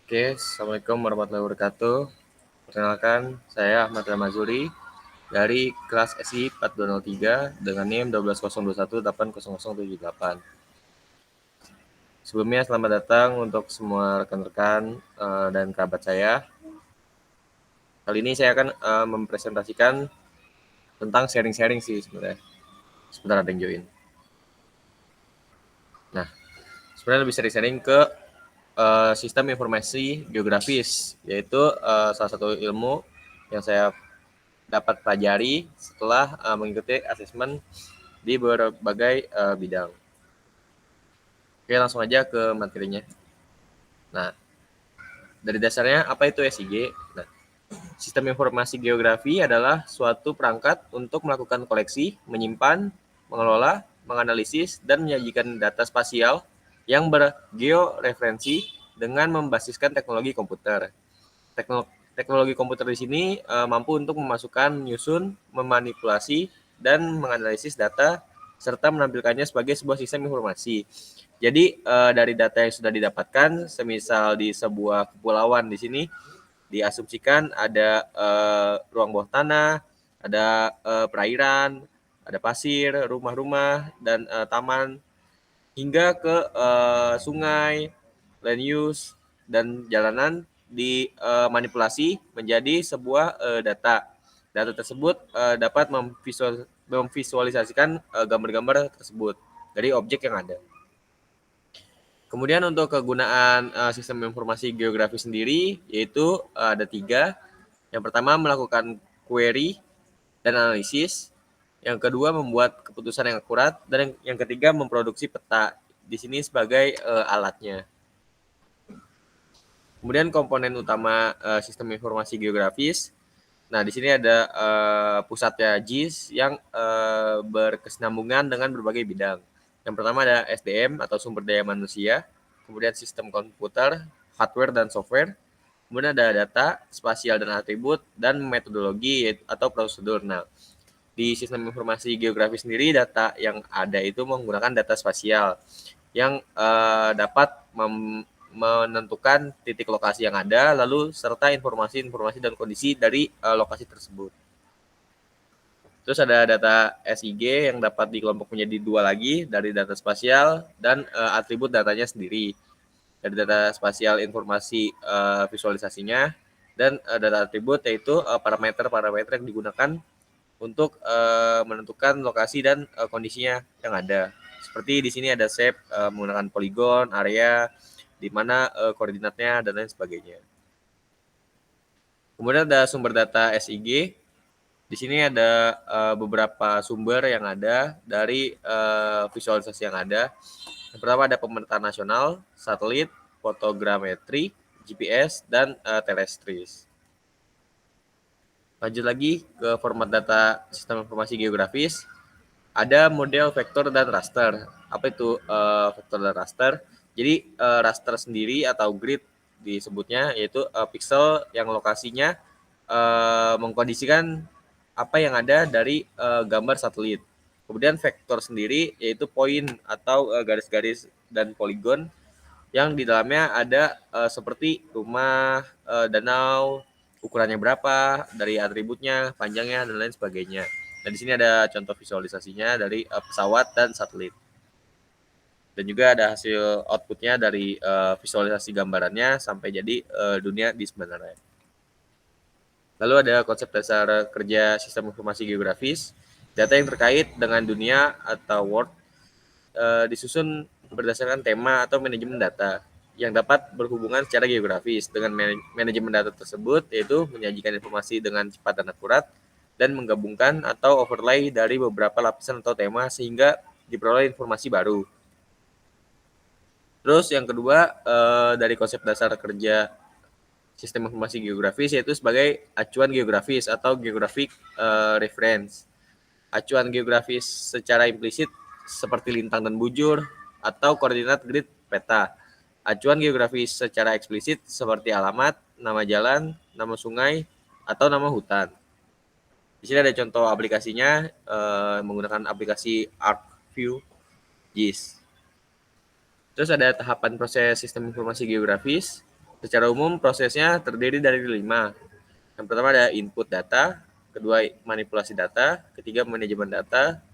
Oke, Assalamualaikum warahmatullahi wabarakatuh. Perkenalkan, saya Ahmad Ramazuri dari kelas SI 4203 dengan NIM 12021800078. Sebelumnya selamat datang untuk semua rekan-rekan dan kerabat saya. Kali ini saya akan mempresentasikan tentang sharing-sharing sih sebenarnya. Sebentar ada yang join. Nah, sebenarnya lebih sharing-sharing ke sistem informasi geografis, yaitu salah satu ilmu yang saya dapat pelajari setelah mengikuti asesmen di berbagai bidang. Oke, langsung aja ke materinya. Nah, dari dasarnya apa itu SIG? Nah, sistem informasi geografi adalah suatu perangkat untuk melakukan koleksi, menyimpan, mengelola, menganalisis, dan menyajikan data spasial yang bergeoreferensi dengan membasiskan teknologi komputer. Teknologi komputer di sini mampu untuk memasukkan, menyusun, memanipulasi, dan menganalisis data serta menampilkannya sebagai sebuah sistem informasi. Jadi dari data yang sudah didapatkan, semisal di sebuah kepulauan di sini diasumsikan ada ruang bawah tanah, ada perairan, ada pasir, rumah-rumah, dan taman, hingga ke sungai, land use, dan jalanan dimanipulasi menjadi sebuah data. Data tersebut dapat memvisualisasikan gambar-gambar tersebut dari objek yang ada. Kemudian untuk kegunaan sistem informasi geografi sendiri, yaitu ada 3. Yang pertama melakukan query dan analisis. Yang kedua membuat keputusan yang akurat. Dan yang ketiga memproduksi peta. Di sini sebagai alatnya. Kemudian komponen utama sistem informasi geografis. Nah, di sini ada pusatnya GIS yang berkesinambungan dengan berbagai bidang. Yang pertama ada SDM atau sumber daya manusia, kemudian sistem komputer, hardware dan software, kemudian ada data, spasial dan atribut, dan metodologi atau prosedur. Nah, di sistem informasi geografi sendiri data yang ada itu menggunakan data spasial yang dapat menentukan titik lokasi yang ada, lalu serta informasi-informasi dan kondisi dari lokasi tersebut. Terus ada data SIG yang dapat dikelompok menjadi 2 lagi, dari data spasial dan atribut datanya sendiri. Dari data spasial informasi visualisasinya, dan data atribut yaitu parameter-parameter yang digunakan untuk menentukan lokasi dan kondisinya yang ada. Seperti di sini ada shape menggunakan poligon, area, di mana koordinatnya, dan lain sebagainya. Kemudian ada sumber data SIG. Di sini ada beberapa sumber yang ada dari visualisasi yang ada. Yang pertama ada pemetaan nasional, satelit, fotogrametri, GPS, dan terestris. Lanjut lagi ke format data sistem informasi geografis. Ada model vektor dan raster. Apa itu vektor dan raster? Jadi raster sendiri atau grid disebutnya, yaitu pixel yang lokasinya mengkondisikan apa yang ada dari gambar satelit. Kemudian vektor sendiri yaitu poin atau garis-garis dan poligon yang di dalamnya ada seperti rumah, danau, ukurannya berapa, dari atributnya, panjangnya, dan lain sebagainya. Dan di sini ada contoh visualisasinya dari pesawat dan satelit. Dan juga ada hasil outputnya dari visualisasi gambarannya sampai jadi dunia di sebenarnya. Lalu ada konsep dasar kerja sistem informasi geografis. Data yang terkait dengan dunia atau world disusun berdasarkan tema atau manajemen data yang dapat berhubungan secara geografis dengan manajemen data tersebut, yaitu menyajikan informasi dengan cepat dan akurat dan menggabungkan atau overlay dari beberapa lapisan atau tema sehingga diperoleh informasi baru. Terus yang kedua dari konsep dasar kerja sistem informasi geografis yaitu sebagai acuan geografis atau geographic reference. Acuan geografis secara implisit seperti lintang dan bujur atau koordinat grid peta. Acuan geografis secara eksplisit seperti alamat, nama jalan, nama sungai, atau nama hutan. Di sini ada contoh aplikasinya menggunakan aplikasi ArcView GIS. Terus ada tahapan proses sistem informasi geografis. Secara umum prosesnya terdiri dari 5. Yang pertama ada input data, kedua manipulasi data, ketiga manajemen data,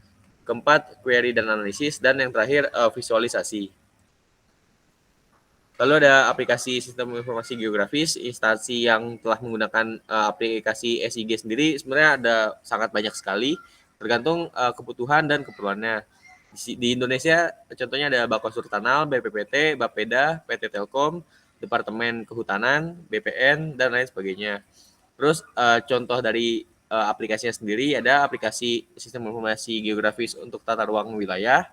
keempat query dan analisis, dan yang terakhir visualisasi. Lalu ada aplikasi sistem informasi geografis, instansi yang telah menggunakan aplikasi SIG sendiri sebenarnya ada sangat banyak sekali, tergantung kebutuhan dan keperluannya. Di Indonesia contohnya ada Bakonsurtanal, BPPT, Bapeda, PT Telkom, Departemen Kehutanan, BPN, dan lain sebagainya. Terus contoh dari aplikasinya sendiri ada aplikasi sistem informasi geografis untuk tata ruang wilayah,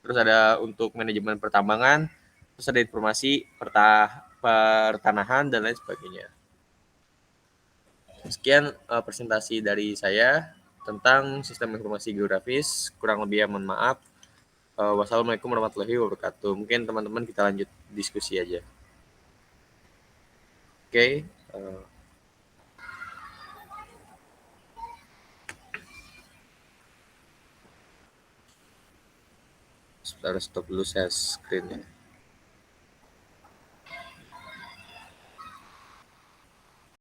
terus ada untuk manajemen pertambangan, terus ada informasi pertanahan dan lain sebagainya. Sekian presentasi dari saya tentang sistem informasi geografis. Kurang lebih mohon maaf. Wassalamualaikum warahmatullahi wabarakatuh. Mungkin teman-teman kita lanjut diskusi aja. Oke. Sebentar, stop dulu saya screen-nya.